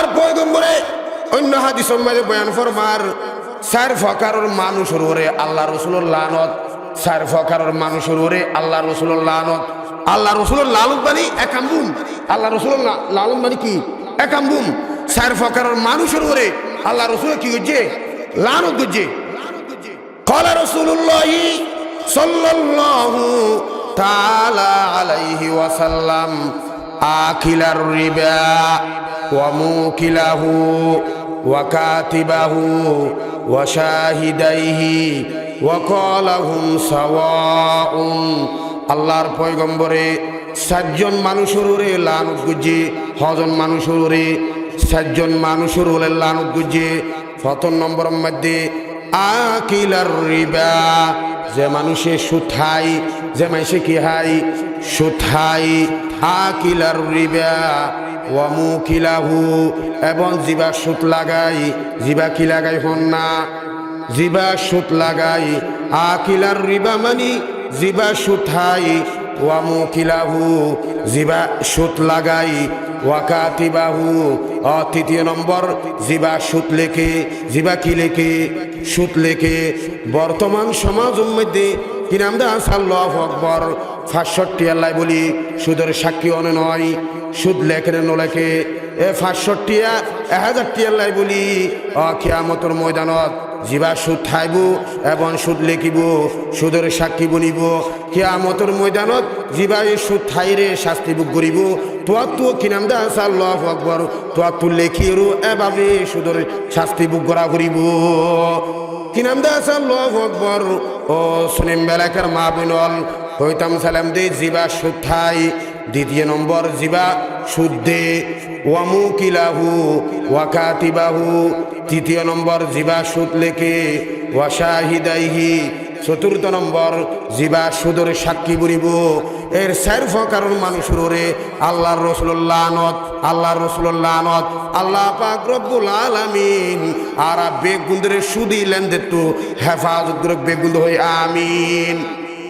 আল্লাহর পয়গম্বরে অন্য হাদিসের মধ্যে বয়ান ফরমার চার প্রকারের মানুষের উপরে আল্লাহ রাসূলের লানত, চার প্রকারের মানুষের উপরে আল্লাহ রাসূলের লানত। আল্লাহ রাসূলের লানত মানে একাম্বুম, আল্লাহ রাসূলের লানত মানে কি একাম্বুম। চার প্রকারের মানুষের উপরে আল্লাহ রাসূল কি করছে লানত করছে। ক্বালা রাসূলুল্লাহি সাল্লাল্লাহু তাআলা আলাইহি ওয়াসাল্লাম আকিলার রিবা ওয়া মুকিলাহু ওয়া কাতিবাহু ওয়া শাহিদাইহি ওয়া ক্বালাহুম সাওয়াউন। আল্লাহর পয়গম্বরে সাতজন মানুষের উপরে লানত করছে, হজন মানুষের উপরে সাতজন মানুষের উপরে লানত করছে। প্রথম নম্বরের মধ্যে আকিলার রিবা, যে মানুষে সুদ খায়, যে মানুষে কি হাই সুদ খায়। আকিলার রিবা ওয়া মুকিলাহু, এবং জিবা সুদ লাগাই, জিবা কি লাগাই হন না, জিবা সুদ লাগাই। আকিলার রিবা মানি জিবা সুদ খাই, ওয়া মুকিলাহু জিবা সুদ লাগাই, ওয়া কাতিবাহু তৃতীয় নম্বর জিবা সুদ লেখে, জিবা কি লেখে সুদ লেখে। বর্তমান সমাজের মধ্যে কি নাম দা আল্লাহু আকবার ৬৫ আল্লাহ বলি সুদের সাক্ষী অনে নয়, সুদ লেখে ন লেখে এ ৬৫ ১০০০ আল্লাহ বলি কিয়ামতের ময়দানত জিবা সুদ খাইব এবং সুদ লেখিব, সুদের সাক্ষী বনিব। কিয়ামতের ময়দানত জিবা এই সুদ খাইরে শাস্তি ভোগ করিব। তোয়াত্তু কি নাম দা আল্লাহু আকবার তোয়াত্তু লেখিরও এভাবে সুদের শাস্তি ভোগ করা করিব। কি নাম দা আল্লাহু আকবার। ও সুনিম বেলাকার মা বিনল হইতাম সালাম দে জিবা সুদ খাই। দ্বিতীয় নম্বর জিবা সুদ দে, ওয়া মুকিলাহু ওয়া কাতিবাহু তৃতীয় নম্বর জিবা সুদ লেখে, ওয়া শাহিদাইহি চতুর্থ নম্বর জিবা সুদের সাক্ষী বনিব। এর চার প্রকারের মানুষের উপরে আল্লাহর রাসূলের লানত, আল্লাহর রাসূলের লানত। আল্লাহ পাক রব্বুল আলামিন আর বেগুন্দের সুদি লেনদেন তো হেফাজত করে বেগুন্দ হই আমিন।